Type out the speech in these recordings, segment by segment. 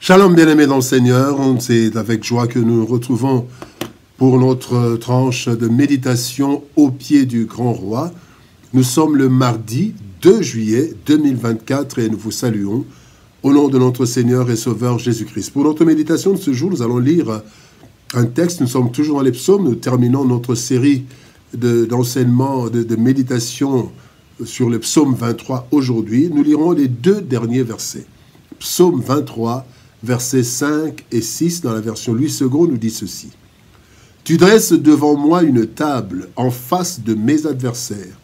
Shalom bien-aimés dans le Seigneur, c'est avec joie que nous nous retrouvons pour notre tranche de méditation au pied du grand roi. Nous sommes le mardi 2 juillet 2024 et nous vous saluons au nom de notre Seigneur et Sauveur Jésus-Christ. Pour notre méditation de ce jour, nous allons lire un texte, nous sommes toujours dans les psaumes, nous terminons notre série d'enseignement, de méditation sur le psaume 23 aujourd'hui. Nous lirons les deux derniers versets. Psaume 23, versets 5 et 6, dans la version Louis II, nous dit ceci. « Tu dresses devant moi une table en face de mes adversaires.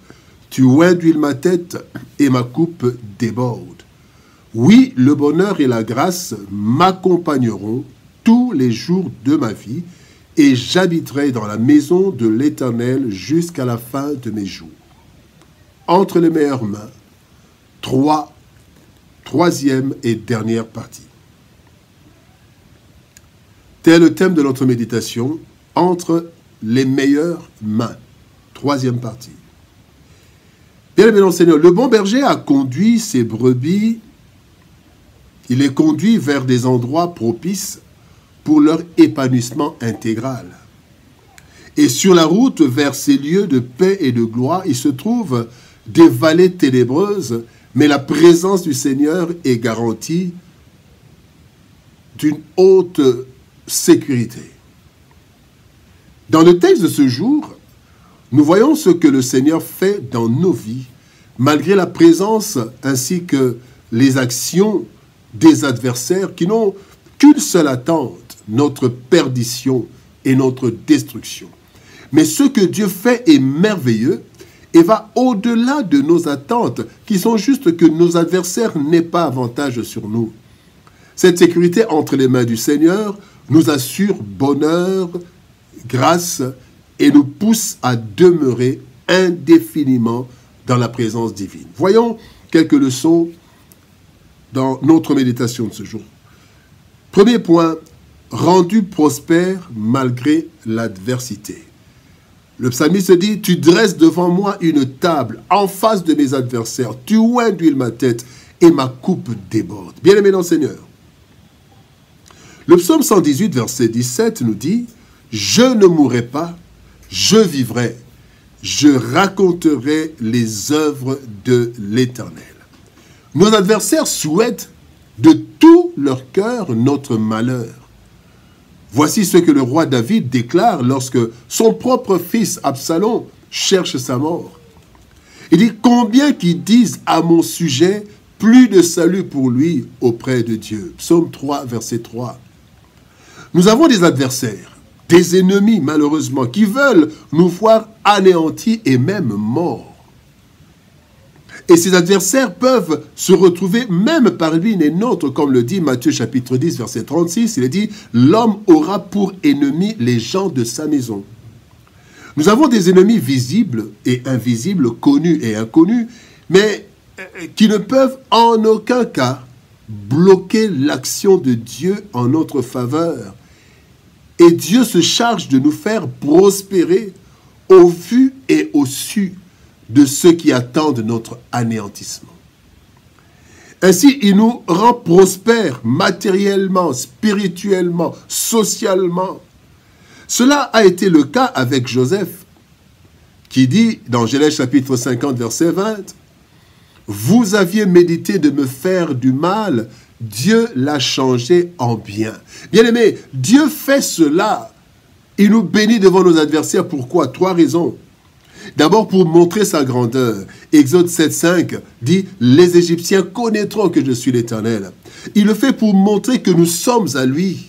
Tu induis ma tête et ma coupe déborde. Oui, le bonheur et la grâce m'accompagneront tous les jours de ma vie, et j'habiterai dans la maison de l'Éternel jusqu'à la fin de mes jours. » Entre les meilleures mains, troisième et dernière partie. Tel est le thème de notre méditation, entre les meilleures mains. Troisième partie. Bien-aimé dans le Seigneur, le bon berger a conduit ses brebis, il les conduit vers des endroits propices pour leur épanouissement intégral. Et sur la route vers ces lieux de paix et de gloire, il se trouve des vallées ténébreuses, mais la présence du Seigneur est garantie d'une haute sécurité. Dans le texte de ce jour, nous voyons ce que le Seigneur fait dans nos vies, malgré la présence ainsi que les actions des adversaires qui n'ont qu'une seule attente, notre perdition et notre destruction. Mais ce que Dieu fait est merveilleux et va au-delà de nos attentes, qui sont juste que nos adversaires n'aient pas avantage sur nous. Cette sécurité entre les mains du Seigneur nous assure bonheur, grâce et nous pousse à demeurer indéfiniment dans la présence divine. Voyons quelques leçons dans notre méditation de ce jour. Premier point, rendu prospère malgré l'adversité. Le psalmiste dit, « Tu dresses devant moi une table en face de mes adversaires, tu induis ma tête et ma coupe déborde. » Bien-aimé dans le Seigneur. Le psaume 118, verset 17 nous dit, « Je ne mourrai pas, je vivrai, je raconterai les œuvres de l'Éternel. » Nos adversaires souhaitent de tout leur cœur notre malheur. Voici ce que le roi David déclare lorsque son propre fils Absalom cherche sa mort. Il dit, « Combien qui disent à mon sujet, plus de salut pour lui auprès de Dieu. » Psaume 3, verset 3. Nous avons des adversaires, des ennemis malheureusement, qui veulent nous voir anéantis et même morts. Et ces adversaires peuvent se retrouver même parmi les nôtres, comme le dit Matthieu chapitre 10, verset 36. Il est dit, « L'homme aura pour ennemi les gens de sa maison. » Nous avons des ennemis visibles et invisibles, connus et inconnus, mais qui ne peuvent en aucun cas bloquer l'action de Dieu en notre faveur. Et Dieu se charge de nous faire prospérer au vu et au su de ceux qui attendent notre anéantissement. Ainsi, il nous rend prospères matériellement, spirituellement, socialement. Cela a été le cas avec Joseph, qui dit dans Genèse chapitre 50, verset 20, « Vous aviez médité de me faire du mal, Dieu l'a changé en bien. » Bien-aimé, Dieu fait cela. Il nous bénit devant nos adversaires. Pourquoi? Trois raisons. D'abord, pour montrer sa grandeur. Exode 7,5 dit « Les Égyptiens connaîtront que je suis l'Éternel. » Il le fait pour montrer que nous sommes à lui.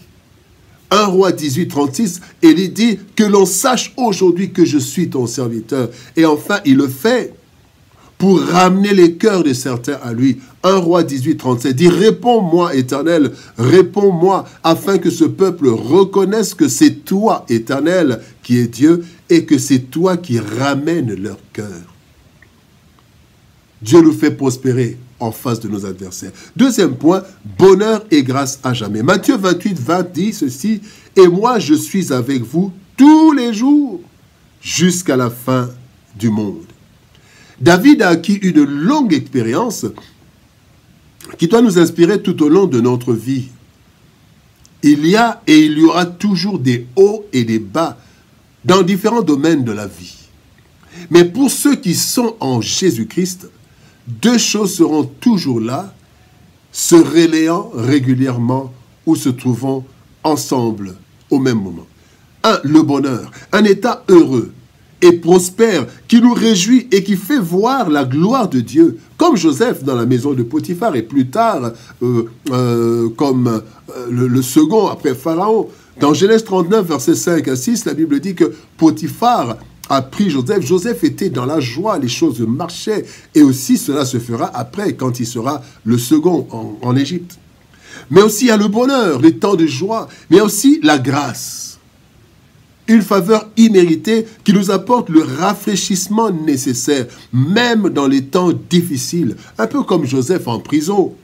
1 Roi 18, 36, et il dit « Que l'on sache aujourd'hui que je suis ton serviteur. » Et enfin, il le fait pour ramener les cœurs de certains à lui. 1 Roi 18, 37 dit « Réponds-moi, Éternel, réponds-moi, afin que ce peuple reconnaisse que c'est toi, Éternel, qui est Dieu, et que c'est toi qui ramènes leur cœur. » Dieu nous fait prospérer en face de nos adversaires. Deuxième point, bonheur et grâce à jamais. Matthieu 28, 20 dit ceci, « Et moi je suis avec vous tous les jours, jusqu'à la fin du monde. » David a acquis une longue expérience qui doit nous inspirer tout au long de notre vie. Il y a et il y aura toujours des hauts et des bas dans différents domaines de la vie. Mais pour ceux qui sont en Jésus-Christ, deux choses seront toujours là, se relayant régulièrement ou se trouvant ensemble au même moment. Un, le bonheur, un état heureux et prospère qui nous réjouit et qui fait voir la gloire de Dieu, comme Joseph dans la maison de Potiphar et plus tard comme le second après Pharaon. Dans Genèse 39, versets 5 à 6, la Bible dit que Potiphar a pris Joseph. Joseph était dans la joie, les choses marchaient. Et aussi cela se fera après, quand il sera le second en Égypte. Mais aussi il y a le bonheur, les temps de joie, mais aussi la grâce. Une faveur imméritée qui nous apporte le rafraîchissement nécessaire, même dans les temps difficiles. Un peu comme Joseph en prison,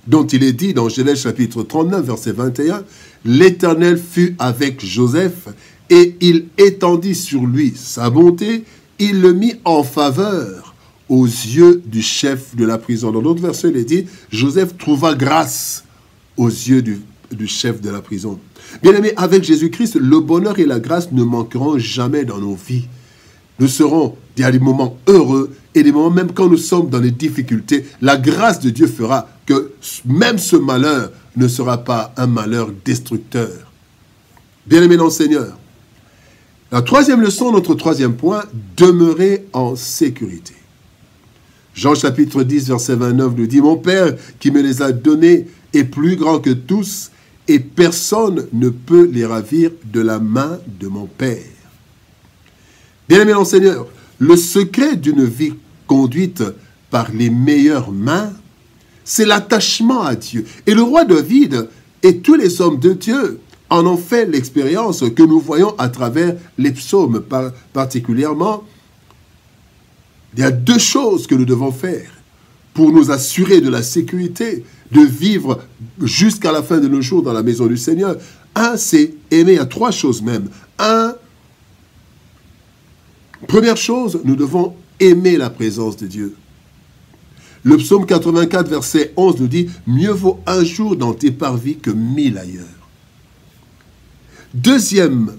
dont il est dit dans Genèse chapitre 39, verset 21, « L'Éternel fut avec Joseph, et il étendit sur lui sa bonté, il le mit en faveur aux yeux du chef de la prison. » Dans d'autres versets, il est dit, Joseph trouva grâce aux yeux du chef de la prison. Bien-aimés, avec Jésus-Christ, le bonheur et la grâce ne manqueront jamais dans nos vies. Nous serons, il y a des moments heureux et des moments même quand nous sommes dans les difficultés, la grâce de Dieu fera que même ce malheur ne sera pas un malheur destructeur. Bien-aimés dans le Seigneur, la troisième leçon, notre troisième point, demeurer en sécurité. Jean chapitre 10, verset 29 nous dit, « Mon Père qui me les a donnés est plus grand que tous, et personne ne peut les ravir de la main de mon Père. » Bien-aimés dans le Seigneur, le secret d'une vie conduite par les meilleures mains, c'est l'attachement à Dieu. Et le roi David et tous les hommes de Dieu en ont fait l'expérience que nous voyons à travers les psaumes particulièrement. Il y a deux choses que nous devons faire pour nous assurer de la sécurité, de vivre jusqu'à la fin de nos jours dans la maison du Seigneur. Un, c'est aimer, à trois choses même. Première chose, nous devons aimer la présence de Dieu. Le psaume 84, verset 11 nous dit « Mieux vaut un jour dans tes parvis que 1000 ailleurs. » Deuxième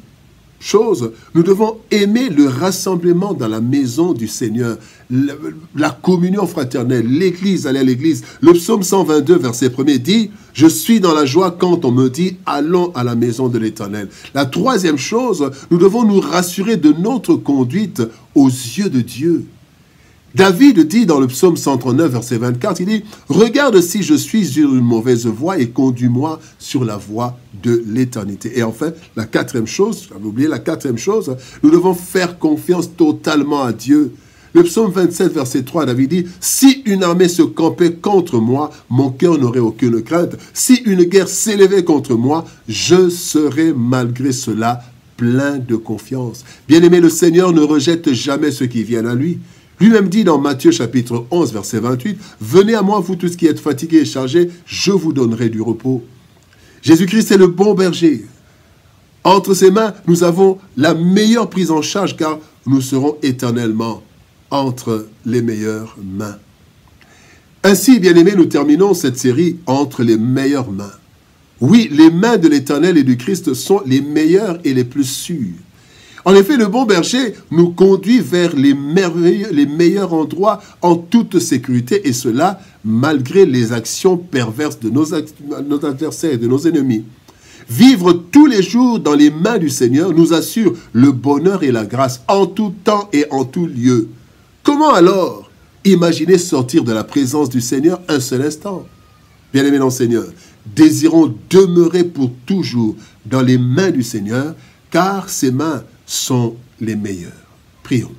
chose, nous devons aimer le rassemblement dans la maison du Seigneur, la communion fraternelle, l'église, aller à l'église. Le psaume 122, verset 1er dit « Je suis dans la joie quand on me dit « Allons à la maison de l'Éternel ». La troisième chose, nous devons nous rassurer de notre conduite aux yeux de Dieu. David dit dans le psaume 139, verset 24, il dit « Regarde si je suis sur une mauvaise voie et conduis-moi sur la voie de l'éternité. » Et enfin, la quatrième chose, j'avais oublié la quatrième chose, nous devons faire confiance totalement à Dieu. Le psaume 27, verset 3, David dit « Si une armée se campait contre moi, mon cœur n'aurait aucune crainte. Si une guerre s'élevait contre moi, je serais malgré cela plein de confiance. » Bien-aimé, le Seigneur ne rejette jamais ceux qui viennent à lui. Lui-même dit dans Matthieu chapitre 11, verset 28, « Venez à moi, vous tous qui êtes fatigués et chargés, je vous donnerai du repos. » Jésus-Christ est le bon berger. Entre ses mains, nous avons la meilleure prise en charge car nous serons éternellement entre les meilleures mains. Ainsi, bien-aimés, nous terminons cette série entre les meilleures mains. Oui, les mains de l'Éternel et du Christ sont les meilleures et les plus sûres. En effet, le bon berger nous conduit vers les meilleurs endroits en toute sécurité, et cela malgré les actions perverses de nos adversaires et de nos ennemis. Vivre tous les jours dans les mains du Seigneur nous assure le bonheur et la grâce en tout temps et en tout lieu. Comment alors imaginer sortir de la présence du Seigneur un seul instant? Bien-aimés dans le Seigneur, désirons demeurer pour toujours dans les mains du Seigneur, car ses mains sont les meilleurs. Prions.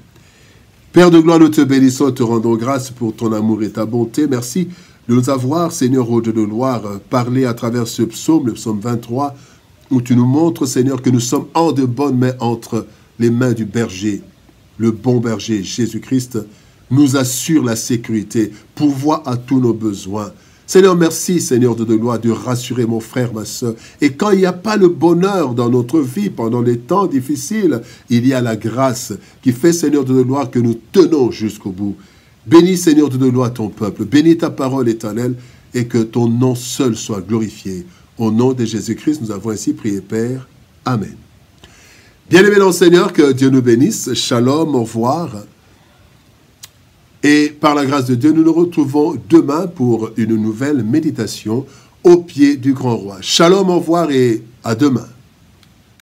Père de gloire, nous te bénissons et te rendons grâce pour ton amour et ta bonté. Merci de nous avoir, Seigneur, au Dieu de gloire, parlé à travers ce psaume, le psaume 23, où tu nous montres, Seigneur, que nous sommes en de bonnes mains entre les mains du berger. Le bon berger, Jésus-Christ, nous assure la sécurité, pourvoit à tous nos besoins. Seigneur, merci, Seigneur de gloire, de rassurer mon frère, ma soeur. Et quand il n'y a pas le bonheur dans notre vie, pendant les temps difficiles, il y a la grâce qui fait, Seigneur de gloire, que nous tenons jusqu'au bout. Bénis, Seigneur de gloire, ton peuple. Bénis ta parole éternelle et que ton nom seul soit glorifié. Au nom de Jésus-Christ, nous avons ainsi prié, Père. Amen. Bien-aimés dans le Seigneur, que Dieu nous bénisse. Shalom, au revoir. Et par la grâce de Dieu, nous nous retrouvons demain pour une nouvelle méditation au pied du grand roi. Shalom, au revoir et à demain.